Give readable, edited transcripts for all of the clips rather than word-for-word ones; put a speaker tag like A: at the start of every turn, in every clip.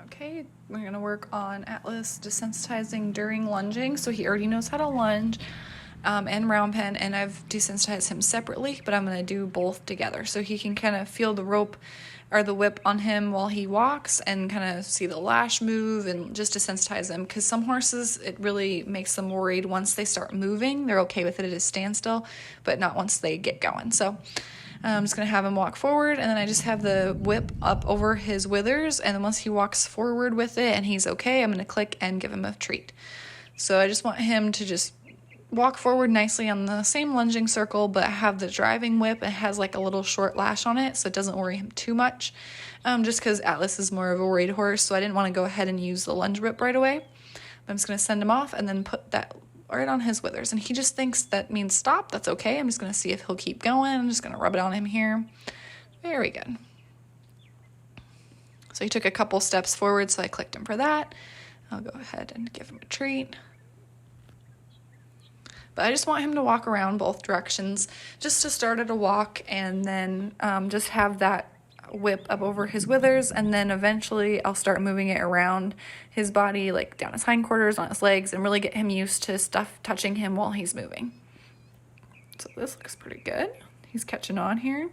A: Okay, we're gonna work on Atlas desensitizing during lunging. So he already knows how to lunge and round pen, and I've desensitized him separately, but I'm gonna do both together. So he can kind of feel the rope or the whip on him while he walks and kind of see the lash move and just desensitize him. Because some horses, it really makes them worried once they start moving. They're okay with it at a standstill, but not once they get going. So I'm just gonna have him walk forward, and then I just have the whip up over his withers, and then once he walks forward with it and he's okay, I'm gonna click and give him a treat. So I just want him to just walk forward nicely on the same lunging circle, but have the driving whip. It has like a little short lash on it, so it doesn't worry him too much, just because Atlas is more of a worried horse, so I didn't want to go ahead and use the lunge whip right away. I'm just gonna send him off and then put that right on his withers, and he just thinks that means stop. That's okay. I'm just gonna see if he'll keep going. I'm just gonna rub it on him here. Very good. So he took a couple steps forward, so I clicked him for that. I'll go ahead and give him a treat. But I just want him to walk around both directions, just to start at a walk, and then just have that whip up over his withers, and then eventually I'll start moving it around his body, like down his hindquarters, on his legs, and really get him used to stuff touching him while he's moving. So this looks pretty good. He's catching on here.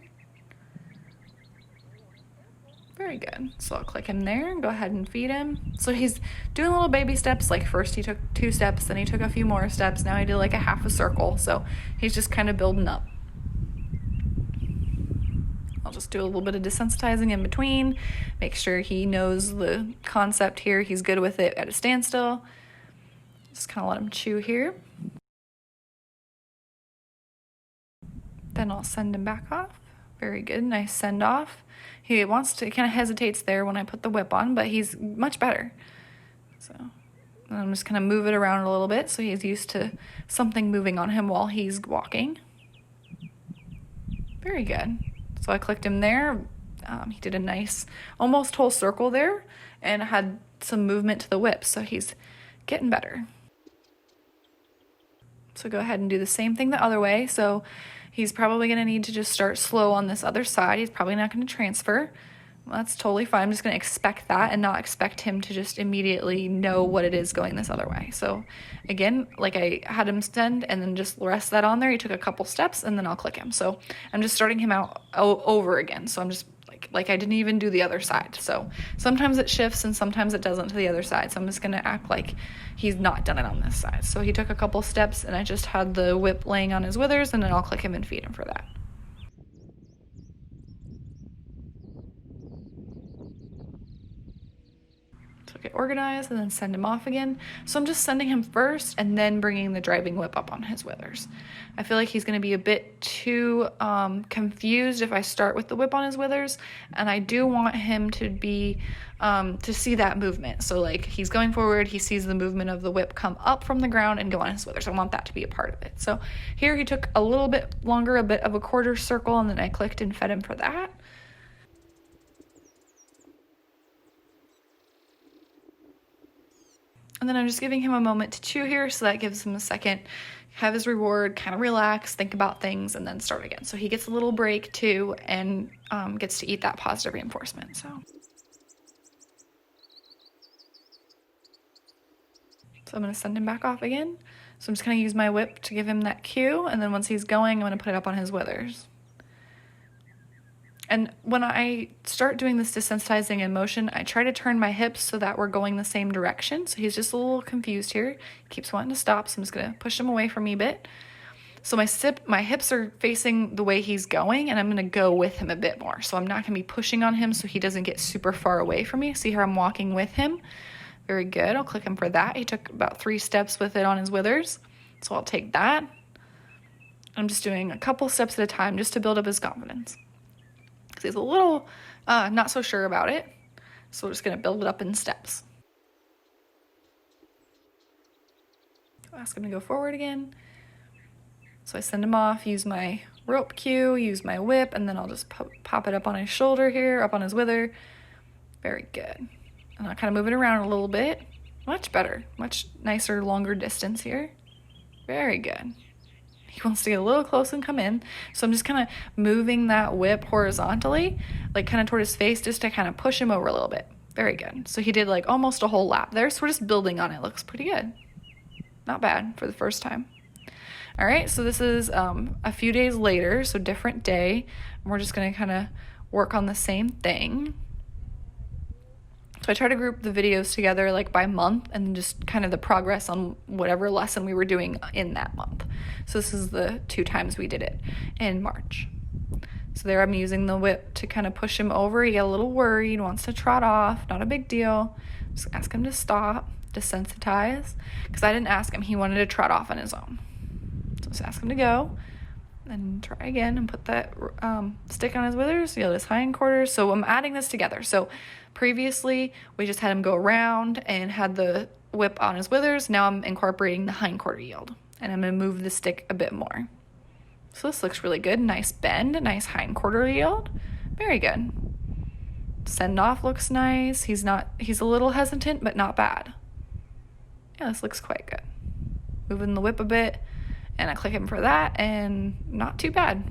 A: Very good. So I'll click him there and go ahead and feed him. So he's doing little baby steps. Like first he took 2 steps, then he took a few more steps. Now he did like a half a circle. So he's just kind of building up. I'll just do a little bit of desensitizing in between. Make sure he knows the concept here. He's good with it at a standstill. Just kind of let him chew here. Then I'll send him back off. Very good, nice send off. He wants to, kind of hesitates there when I put the whip on, but he's much better. So I'm just gonna move it around a little bit so he's used to something moving on him while he's walking. Very good. So I clicked him there. He did a nice, almost whole circle there, and had some movement to the whip, so he's getting better. So go ahead and do the same thing the other way. So he's probably gonna need to just start slow on this other side. He's probably not gonna transfer. Well, that's totally fine. I'm just gonna expect that and not expect him to just immediately know what it is going this other way. So again, like I had him send and then just rest that on there. He took a couple steps and then I'll click him. So I'm just starting him out over again. So I'm just like I didn't even do the other side. So sometimes it shifts and sometimes it doesn't to the other side. So I'm just gonna act like he's not done it on this side. So he took a couple steps and I just had the whip laying on his withers, and then I'll click him and feed him for that. Get organized and then send him off again. So I'm just sending him first and then bringing the driving whip up on his withers. I feel like he's going to be a bit too confused if I start with the whip on his withers, and I do want him to be to see that movement. So like he's going forward, he sees the movement of the whip come up from the ground and go on his withers. I want that to be a part of it. So here he took a little bit longer, a bit of a quarter circle, and then I clicked and fed him for that. And then I'm just giving him a moment to chew here, so that gives him a second, have his reward, kind of relax, think about things, and then start again. So he gets a little break too, and gets to eat that positive reinforcement. So I'm gonna send him back off again. So I'm just gonna use my whip to give him that cue, and then once he's going, I'm gonna put it up on his withers. And when I start doing this desensitizing in motion, I try to turn my hips so that we're going the same direction. So he's just a little confused here. He keeps wanting to stop, so I'm just gonna push him away from me a bit. So my hips are facing the way he's going, and I'm gonna go with him a bit more. So I'm not gonna be pushing on him so he doesn't get super far away from me. See how I'm walking with him? Very good, I'll click him for that. He took about 3 steps with it on his withers, so I'll take that. I'm just doing a couple steps at a time just to build up his confidence. He's a little not so sure about it, so we're just going to build it up in steps. So ask him to go forward again. So I send him off, use my rope cue, use my whip, and then I'll just pop it up on his shoulder here, up on his wither. Very good. And I'll kind of move it around a little bit. Much better, much nicer, longer distance here. Very good. He wants to get a little close and come in. So I'm just kind of moving that whip horizontally, like kind of toward his face, just to kind of push him over a little bit. Very good. So he did like almost a whole lap there. So we're just building on it. Looks pretty good. Not bad for the first time. All right, so this is a few days later, so different day. And we're just gonna kind of work on the same thing. So I try to group the videos together like by month and just kind of the progress on whatever lesson we were doing in that month. So this is the 2 times we did it in March. So there I'm using the whip to kind of push him over. He got a little worried, wants to trot off, not a big deal. Just ask him to stop, desensitize, because I didn't ask him, he wanted to trot off on his own. So just ask him to go and try again and put that stick on his withers, feel his hindquarters. So I'm adding this together. So previously we just had him go around and had the whip on his withers. Now I'm incorporating the hindquarter yield and I'm going to move the stick a bit more. So this looks really good. Nice bend, nice hindquarter yield. Very good. Send off looks nice. He's a little hesitant, but not bad. Yeah, this looks quite good. Moving the whip a bit, and I click him for that, and not too bad.